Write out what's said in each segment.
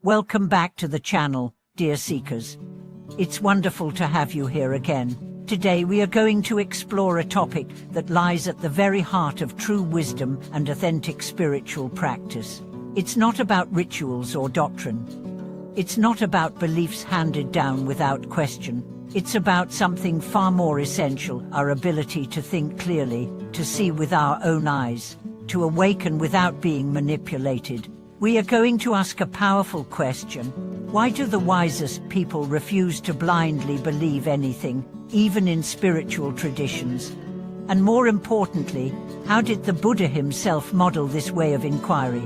Welcome back to the channel, dear seekers. It's wonderful to have you here again. Today we are going to explore a topic that lies at the very heart of true wisdom and authentic spiritual practice. It's not about rituals or doctrine. It's not about beliefs handed down without question. It's about something far more essential, our ability to think clearly, to see with our own eyes, to awaken without being manipulated. We are going to ask a powerful question. Why do the wisest people refuse to blindly believe anything, even in spiritual traditions? And more importantly, how did the Buddha himself model this way of inquiry?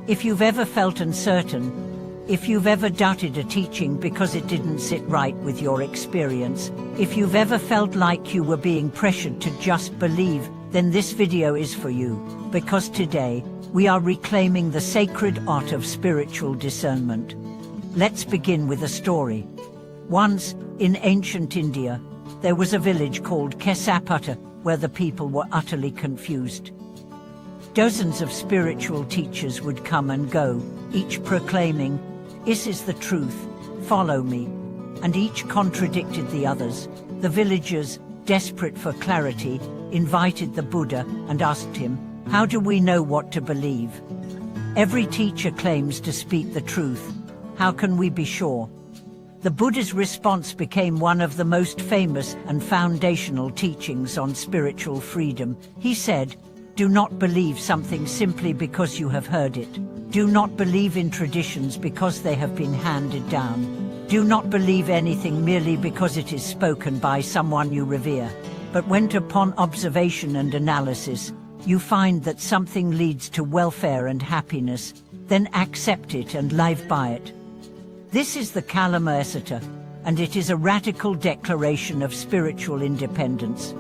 If you've ever felt uncertain, if you've ever doubted a teaching because it didn't sit right with your experience, if you've ever felt like you were being pressured to just believe, then this video is for you. Because today, we are reclaiming the sacred art of spiritual discernment. Let's begin with a story. Once, in ancient India, there was a village called Kesaputta, where the people were utterly confused. Dozens of spiritual teachers would come and go, each proclaiming, "This is the truth, follow me," and each contradicted the others. The villagers, desperate for clarity, invited the Buddha and asked him, "How do we know what to believe? Every teacher claims to speak the truth. How can we be sure?" The Buddha's response became one of the most famous and foundational teachings on spiritual freedom. He said, "Do not believe something simply because you have heard it. Do not believe in traditions because they have been handed down. Do not believe anything merely because it is spoken by someone you revere. But when upon observation and analysis, you find that something leads to welfare and happiness, then accept it and live by it." This is the Kalama Sutta, and it is a radical declaration of spiritual independence.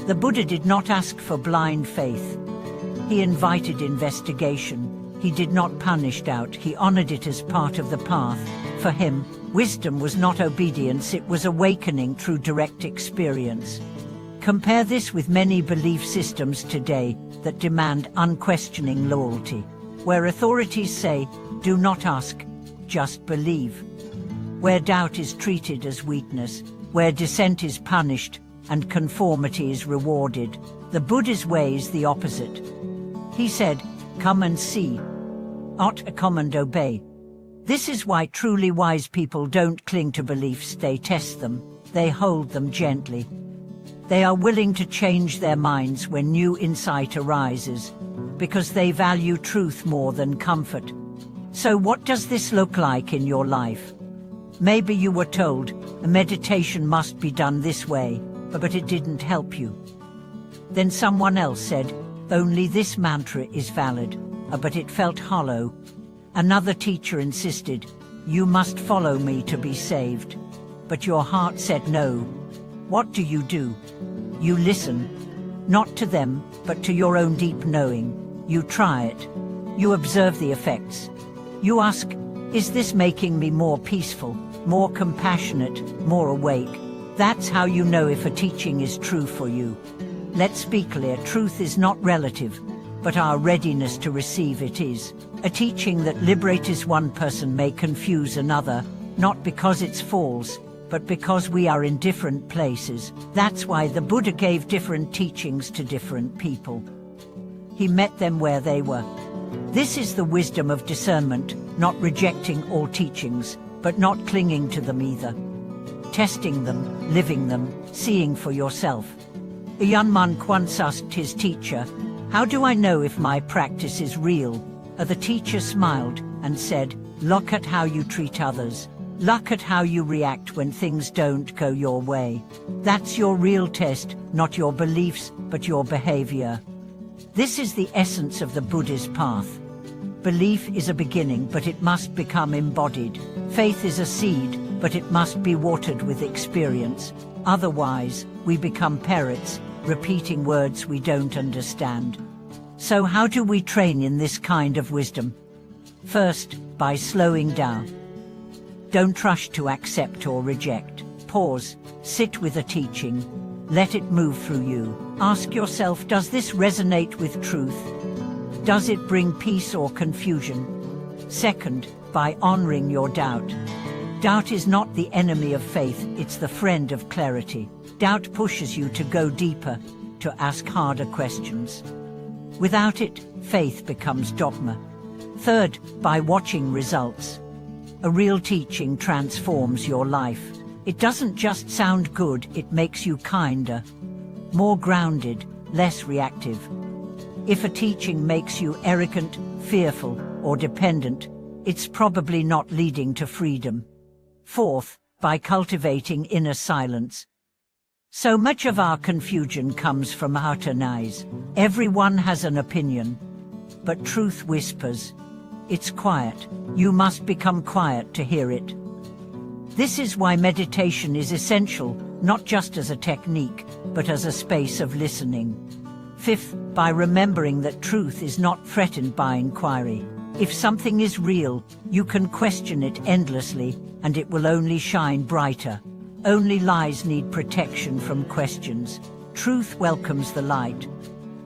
The Buddha did not ask for blind faith. He invited investigation. He did not punish doubt. He honored it as part of the path. For him, wisdom was not obedience, it was awakening through direct experience. Compare this with many belief systems today that demand unquestioning loyalty, where authorities say, "Do not ask, just believe," where doubt is treated as weakness, where dissent is punished and conformity is rewarded. The Buddha's way is the opposite. He said, "Come and see. Come and obey." This is why truly wise people don't cling to beliefs, they test them, they hold them gently. They are willing to change their minds when new insight arises, because they value truth more than comfort. So what does this look like in your life? Maybe you were told, a meditation must be done this way, but it didn't help you. Then someone else said, only this mantra is valid, but it felt hollow. Another teacher insisted, you must follow me to be saved. But your heart said no. What do? You listen, not to them, but to your own deep knowing. You try it. You observe the effects. You ask, is this making me more peaceful, more compassionate, more awake? That's how you know if a teaching is true for you. Let's be clear, truth is not relative, but our readiness to receive it is. A teaching that liberates one person may confuse another, not because it's false, but because we are in different places. That's why the Buddha gave different teachings to different people. He met them where they were. This is the wisdom of discernment, not rejecting all teachings, but not clinging to them either. Testing them, living them, seeing for yourself. A young monk once asked his teacher, how do I know if my practice is real? The teacher smiled and said, look at how you treat others. Look at how you react when things don't go your way. That's your real test, not your beliefs, but your behavior. This is the essence of the Buddha's path. Belief is a beginning, but it must become embodied. Faith is a seed, but it must be watered with experience. Otherwise, we become parrots, repeating words we don't understand. So how do we train in this kind of wisdom? First, by slowing down. Don't rush to accept or reject. Pause, sit with a teaching, let it move through you. Ask yourself, does this resonate with truth? Does it bring peace or confusion? Second, by honoring your doubt. Doubt is not the enemy of faith, it's the friend of clarity. Doubt pushes you to go deeper, to ask harder questions. Without it, faith becomes dogma. Third, by watching results. A real teaching transforms your life. It doesn't just sound good, it makes you kinder, more grounded, less reactive. If a teaching makes you arrogant, fearful, or dependent, it's probably not leading to freedom. Fourth, by cultivating inner silence. So much of our confusion comes from outer noise. Everyone has an opinion, but truth whispers. It's quiet. You must become quiet to hear it. This is why meditation is essential, not just as a technique, but as a space of listening. Fifth, by remembering that truth is not threatened by inquiry. If something is real, you can question it endlessly, and it will only shine brighter. Only lies need protection from questions. Truth welcomes the light.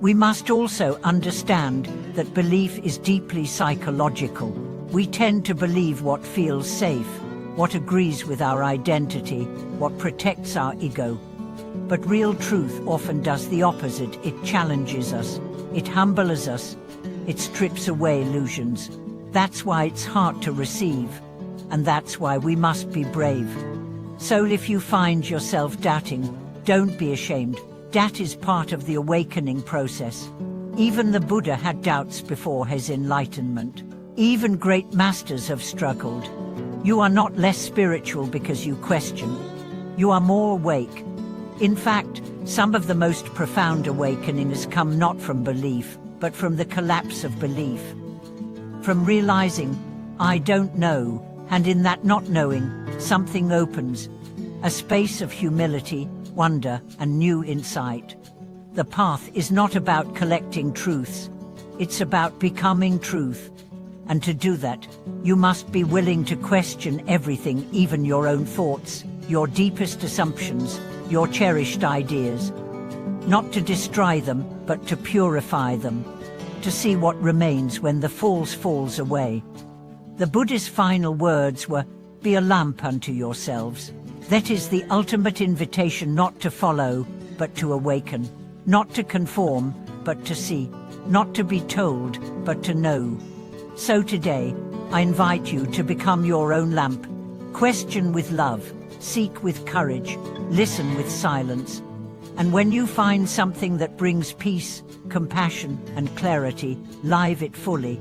We must also understand that belief is deeply psychological. We tend to believe what feels safe, what agrees with our identity, what protects our ego. But real truth often does the opposite. It challenges us, it humbles us, it strips away illusions. That's why it's hard to receive, and that's why we must be brave. So if you find yourself doubting, don't be ashamed. Doubt is part of the awakening process. Even the Buddha had doubts before his enlightenment. Even great masters have struggled. You are not less spiritual because you question. You are more awake. In fact, some of the most profound awakenings come not from belief, but from the collapse of belief. From realizing, I don't know, and in that not knowing, something opens. A space of humility, wonder, and new insight. The path is not about collecting truths. It's about becoming truth. And to do that, you must be willing to question everything, even your own thoughts, your deepest assumptions, your cherished ideas. Not to destroy them, but to purify them. To see what remains when the falls away. The Buddha's final words were, "Be a lamp unto yourselves." That is the ultimate invitation, not to follow, but to awaken. Not to conform, but to see. Not to be told, but to know. So today, I invite you to become your own lamp. Question with love, seek with courage, listen with silence. And when you find something that brings peace, compassion, and clarity, live it fully.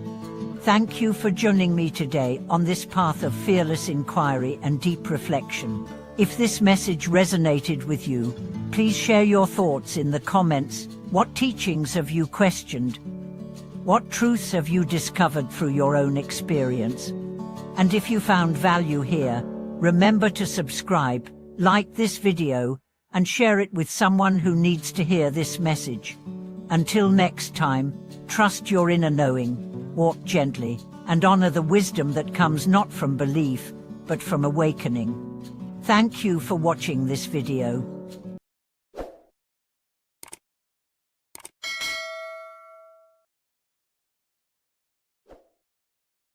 Thank you for joining me today on this path of fearless inquiry and deep reflection. If this message resonated with you, please share your thoughts in the comments. What teachings have you questioned? What truths have you discovered through your own experience? And if you found value here, remember to subscribe, like this video, and share it with someone who needs to hear this message. Until next time, trust your inner knowing, walk gently, and honor the wisdom that comes not from belief, but from awakening. Thank you for watching this video.